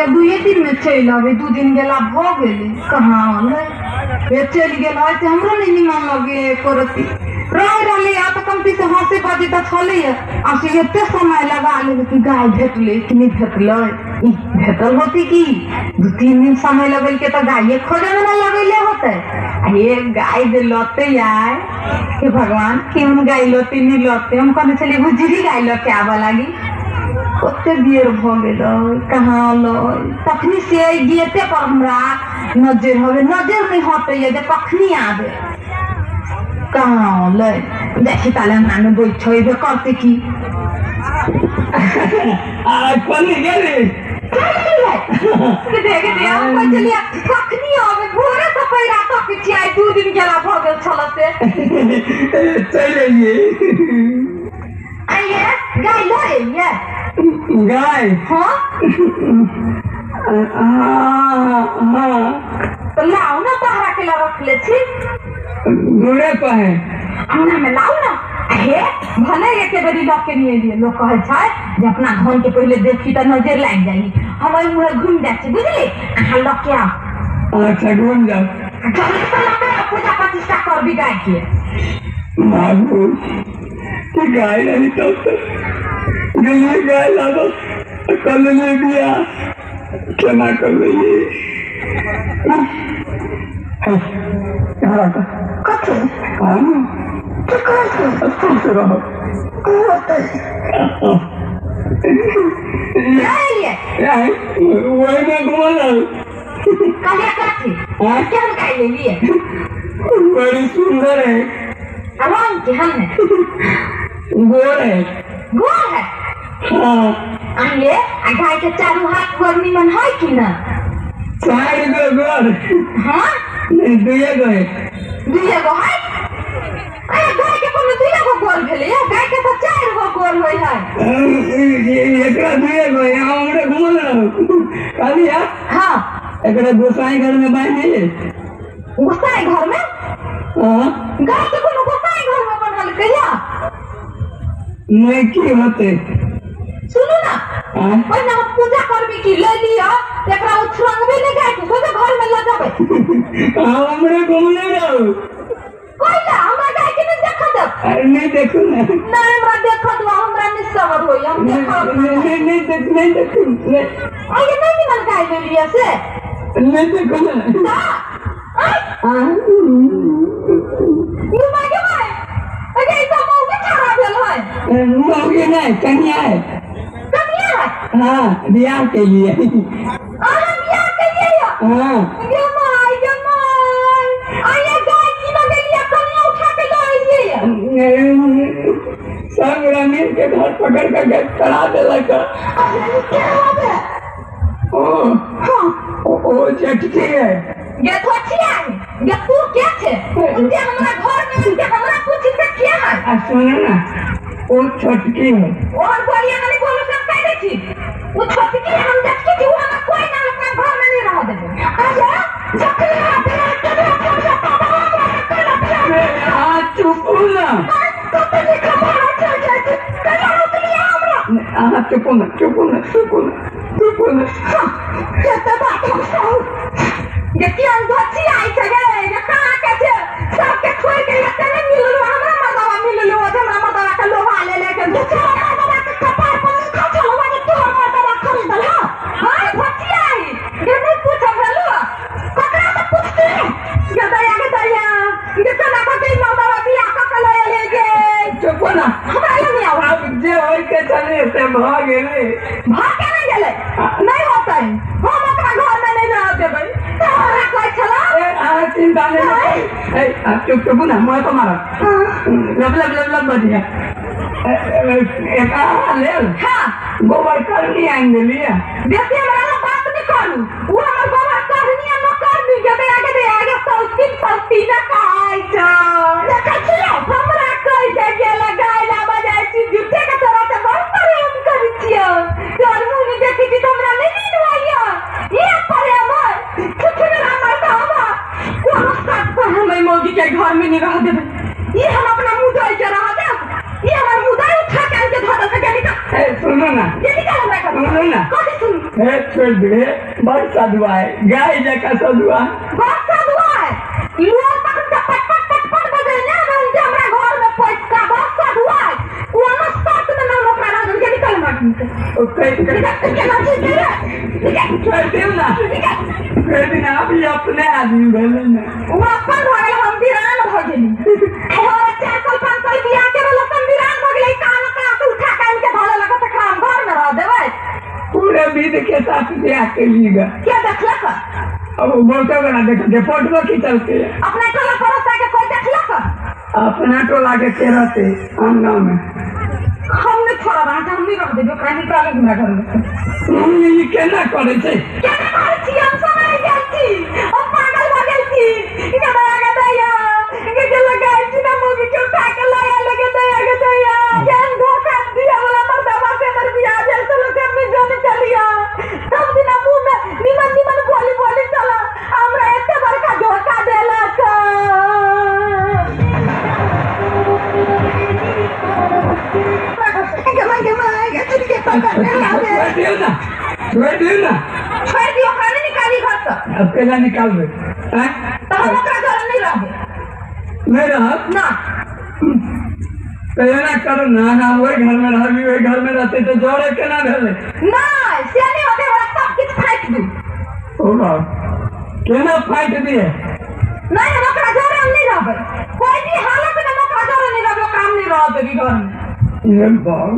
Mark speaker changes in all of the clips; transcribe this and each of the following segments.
Speaker 1: कहलिए 2 दिन में चल आवे 2 दिन गेला भ गेले कहाँ ले चल गेल है तो हमरो नहीं निमन लगे करती रही आ तो कमती से हंसे बाजी तो छले आ से एते समय लगा ले कि गाय भेटले कि नहीं भेटले भेटल होती कि 2-3 दिन समय लगल के तो गाय खोजे में ना लगेले होते ये गाय दे लते आए कि भगवान क्यों गाय लते नहीं लते हम कहने चलिए गुजरी गाय लते आवा लगी ओते देर भ गेल कहाँ ल तखनी से गेटे पर हमरा नजर हवे नजर नहीं हटे जे कखनी आवे कहाँ ले देखी ताले नाने बैठे बे करते की
Speaker 2: आ कोनी गेले
Speaker 1: के देखे हम कोई चलिए कखनी आवे भोरे से पैरा तक छिया 2 दिन गेला भ गेल छलते
Speaker 2: चलिए
Speaker 1: आइए गाय ले ये
Speaker 2: गाय
Speaker 1: हाँ
Speaker 2: हाँ
Speaker 1: तो लाओ ना पहरा के ला रख ले छी
Speaker 2: घोड़े पर है
Speaker 1: अंगना में लाओ ना हे भले एक बेरी लग के नहीं लिए लोग कहे छै जे अपना घर के पहले देखी तो नजर लग जाई हम ओइ मुहे घूम जाय छी बुझली अहाँ लग के आओ
Speaker 2: अच्छा घूम जाओ
Speaker 1: जल्दी से लग के पूजा प्रतिष्ठा कर भी गाय के
Speaker 2: मागू कि गाय नहीं तो गले गाय लागो कल ले दिया क्या कर रही है
Speaker 1: कथु
Speaker 2: तो कैसे रहो वही में घूमना
Speaker 1: कलिया कथी क्या हम गाय ले लिए
Speaker 2: बड़ी सुंदर है
Speaker 1: रंग के हमने
Speaker 2: गोर है
Speaker 1: गोर है
Speaker 2: हाँ
Speaker 1: आइए गाय के चारों हाथ गोर निमन है कि ना
Speaker 2: 4 गो गोर
Speaker 1: हाँ
Speaker 2: नहीं 2 गो है
Speaker 1: 2 गो है अरे गाय के कोनो 2 गो गोर भेले गाय के तो 4 गो गोर होय है
Speaker 2: एकरा 2 गो है हमरे घूमल रहो खाली है
Speaker 1: हाँ
Speaker 2: एकरा गोसाई घर में बांध है
Speaker 1: गोसाई घर में
Speaker 2: हाँ
Speaker 1: गाय के कोनो गोसाई घर में बनल कहिया
Speaker 2: नहीं की होते
Speaker 1: सुनो ना पहले हम पूजा करबी की ले लिया एकरा उछरंगबे ले गाय के सोचे घर में ले जाबे
Speaker 2: हमरे घूमले रहो
Speaker 1: कोई ना हमरा गाय के नहीं देखा दे
Speaker 2: अरे नहीं देखो ना
Speaker 1: नहीं हमरा देखा दो हमरा नहीं सबर होई हम देखा
Speaker 2: नहीं देखो
Speaker 1: आइए नहीं मन गाय ले लिया से
Speaker 2: नहीं देखो ना
Speaker 1: ये मागे भाई अरे इतना मौके छाड़ा भेल है
Speaker 2: मौके नहीं कन्या है
Speaker 1: कन्या है
Speaker 2: हाँ ब्याह के लिए
Speaker 1: अरे ब्याह के लिए
Speaker 2: हाँ
Speaker 1: ये माय आइए गाय की ना लिए कन्या उठा के ले आइए
Speaker 2: सब मिल के घर पकड़ कर गए करा दे लगा
Speaker 1: अरे क्या बात है
Speaker 2: ओ चटकी है
Speaker 1: ये तो अच्छी है ये तू क्या थे उनके हमारा घर में उनके हमारा कुछ से क्या है
Speaker 2: सुनो ना वो छटकी है
Speaker 1: और बोलिए मैंने बोलो सब कह दी थी वो छटकी है हम देखी थी वो हमारा कोई ना अपना घर में नहीं रह देंगे आजा
Speaker 2: चुप ना
Speaker 1: ये क्या अच्छी आई थे ये कहाँ के थे सबके छोड़ के ये तेरे मिललो हमरा मर्दावा मिललो हमरा मर्दावा का लोहा ले लेके दूसरा मर्दावा के कपार पर खा चलो वाले तो मर्दावा खरीद ला हां अच्छी आई ये नहीं पूछ भेलो ककरा से पूछते ये दया ये कना को के मर्दावा बिया का ले लेके
Speaker 2: चुप ना
Speaker 1: हमरा नहीं आवा
Speaker 2: अब जे होय के चले से भाग गेले
Speaker 1: नहीं गेले नहीं होता है हम अपना घर में नहीं रह देबै तोरा कोई चला
Speaker 2: चिंता नहीं चुप चुप ना मैं तो मारा लब बढ़िया एक ले
Speaker 1: हाँ
Speaker 2: गोबर करनी आएंगे लिया
Speaker 1: देखिए मेरा बात नहीं करूँ वो हमारे गोबर करनी है न कर दी जब आगे सौती न खाई छो देखिए हमरा कोई जगह लगाए ला बजाय छी जुटे के तरह से बहुत प्रेम करी छियो तोर मुंह में देखी कि हमरा नहीं निवाइया ये प्रेम कुछ ना मरता हवा कोनो साथ पर हम मौगी के घर में नहीं रह देबे ये हम अपना मुंह धोई के रह दे ये हमर मुंह धोई उठा के धर के निकाल
Speaker 2: सुनो ना
Speaker 1: ये निकाल हमरा
Speaker 2: सुनो ना
Speaker 1: कथि सुन
Speaker 2: छोड़ दे बड़ साधुआ है गाय जका साधुआ
Speaker 1: बात का दुआ है लोग तक पट पट पट पट बजे ना हम हमरा घर में पैसा बात का दुआ है कोनो साथ में ना लोग ना के निकल मत
Speaker 2: ओके छोड़ दे ना फिर दिन आप ही अपने आदमी भेले ना
Speaker 1: वो अपन भगल हम वीरान भ गेली और 4 साल 5 साल बियाह के वाला हम वीरान भ गेली कान का उठा कान के भले लगा त काम घर में रह देबै
Speaker 2: पूरे विध के साथ ब्याह के लीगा
Speaker 1: क्या देखला का
Speaker 2: अब बोलते बना देखो फोटो की चलते
Speaker 1: अपने टोला पड़ोसा के कोई देखला का
Speaker 2: अपना टोला के केरते अंगना में
Speaker 1: हमने थोड़ा बात हम नहीं रख देबो कहीं निकाले हमरा घर में
Speaker 2: ये केना करे छे
Speaker 1: केना करे छी हम समय गेल छी हम पागल भ गेल छी इके दया के दया इके के लगाई छी ना मुगी के उठा के लाया लगे दया के दया जान धोखा दिया वाला मर्दवा से मर बिया जल तो लोग में जाने चलिया सब दिन मुंह में निमन निमन बोली बोली चला हमरा एते बड़का धोखा देला का
Speaker 2: छोड़
Speaker 1: दियो खाने निकाली घर से
Speaker 2: अब केला निकाल दे
Speaker 1: तो हम ओकरा घर नहीं रहबे
Speaker 2: नहीं रह
Speaker 1: ना
Speaker 2: कहना करो ना ना वही घर में रह भी वही घर में रहते तो जोड़े केना भेले
Speaker 1: ना से नहीं होते वाला सब कुछ फाइट दू
Speaker 2: ओ बाप केना फाइट दिए
Speaker 1: नहीं हम ओकरा घर हम नहीं रहबे कोई भी हालत में हम ओकरा घर नहीं रहबे काम नहीं रहते भी घर में
Speaker 2: ये बाप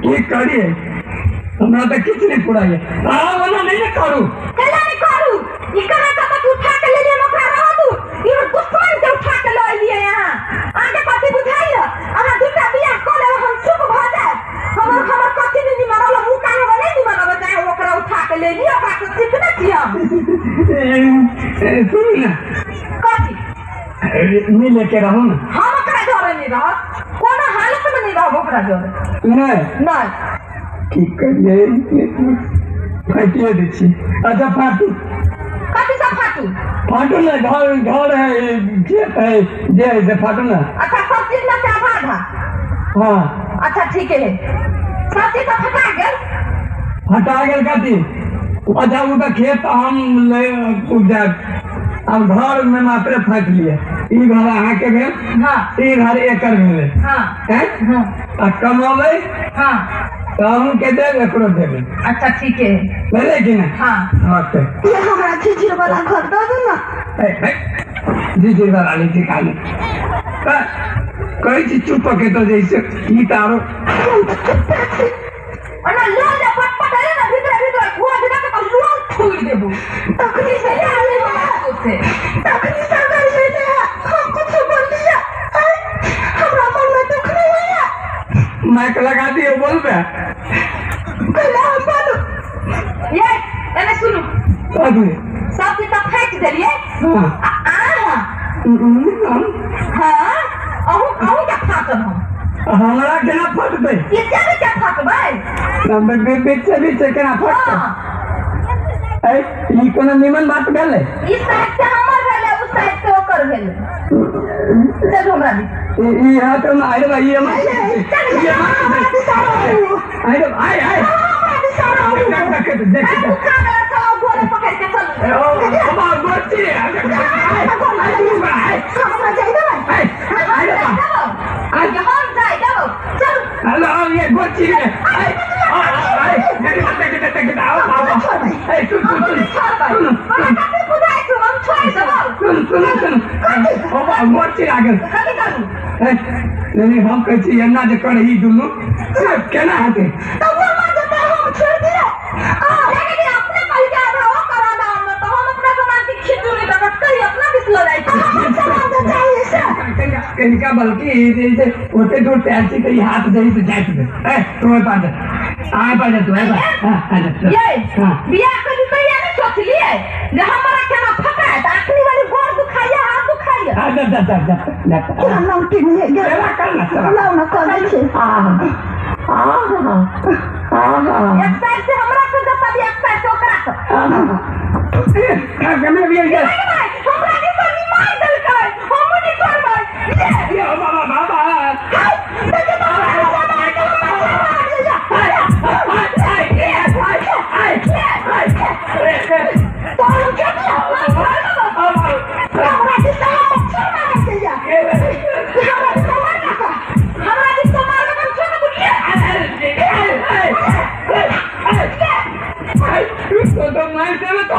Speaker 2: की करिए हमरा तो किछ नहीं पुराइए वाला नहीं ना करू
Speaker 1: केला नहीं करू इकरा का तो उठा के ले लिए ओकरा रह दू ये दुश्मन से उठा के ले लिए यहां आगे पति बुझाइए अहाँ दूटा बियाह कर ले हम चुप भ जाए हमर कथि नहीं मरल मुंह काहे बने नहीं मरल चाहे ओकरा उठा के ले लिए ओकरा से सीख ना छिया
Speaker 2: सुन ना
Speaker 1: कथि
Speaker 2: नहीं लेके रहो ना
Speaker 1: हम ओकरा घर नहीं रह कोनो हालत में नहीं रह ओकरा घर
Speaker 2: नहीं
Speaker 1: नहीं
Speaker 2: की करिए फाटिए दे छी अच्छा फाटू
Speaker 1: कथि से फाटू
Speaker 2: फाटू ना घर है खेत है जे से फाटू ना
Speaker 1: अच्छा सब चीज में से आधा
Speaker 2: हाँ
Speaker 1: अच्छा ठीक है सब चीज तो फटा गेल
Speaker 2: हटा गए कथी अच्छा वो तो खेत हम ले उपजा अब घर में मात्र फाट लिए ई घर अहाँ के भेल
Speaker 1: हाँ
Speaker 2: ई घर एकर भेल
Speaker 1: हाँ
Speaker 2: हैं
Speaker 1: हाँ
Speaker 2: आ कमावे
Speaker 1: हाँ
Speaker 2: तो हम के देब एकरो देबे
Speaker 1: अच्छा ठीक है
Speaker 2: भेले कि ना
Speaker 1: हाँ
Speaker 2: ओके
Speaker 1: ये हमरा झिझिर वाला घर दे दो ना
Speaker 2: जी जी वाली ठिकाने कई चीज चुप के तो जैसे ई तारो
Speaker 1: और ना लो जा पट पट है ना भीतर भीतर हुआ जगह का लोन छोड़ देबो तखनी से ले आले से तखनी से कर ले हम कुछ बोल दिया हमरा मन में दुख नहीं हुआ
Speaker 2: माइक लगा दियो बोल बे
Speaker 1: कला हम बोलो ये एने सुनो
Speaker 2: अभी
Speaker 1: सब चीज तो फेंक देलिए
Speaker 2: हां
Speaker 1: हाँ अहू क्या फाटल हम
Speaker 2: हमरा केना फटबै
Speaker 1: ये क्या फाटबै
Speaker 2: नंबर बीच से केना फटबै ए ई कोनो निमन बात भेले
Speaker 1: इस साइड से हमर भेले उस साइड से ओकर भेले चल हमरा दी
Speaker 2: ई हाथ में आइले भाई ये आइ आइ देख
Speaker 1: गोरे पकड़ के चल
Speaker 2: ओ बाबा गोची हेलो ये गोची नहीं हम कैसे एना जे कर ही दुनु केना हेते
Speaker 1: तो वो मां जता हम छोड़ दिए लेकिन अपने पल के आधा वो करा दा हम तो हम अपना सामान की खिचड़ी का कई अपना बिस्लो जाए सामान चाहिए सर
Speaker 2: कनिका बल्कि जैसे होते दूर टैक्सी के हाथ दे तो जाए ए तुम्हें पास आ पास तू है हां
Speaker 1: ये बिया कर तो ये नहीं सोच लिए जे हमारा केना फटा है आखिरी वाली गोर दुखाया हाथ दुखाया
Speaker 2: जा
Speaker 1: लौटी नहीं
Speaker 2: चला कर
Speaker 1: लाओ ना कर दे एक साइड से हमरा से जता भी एक साइड से ओकरा से
Speaker 2: गमे भी गया
Speaker 1: हमरा के तो मार दल कर हम नहीं करबै
Speaker 2: ये बाबा मार देवे तो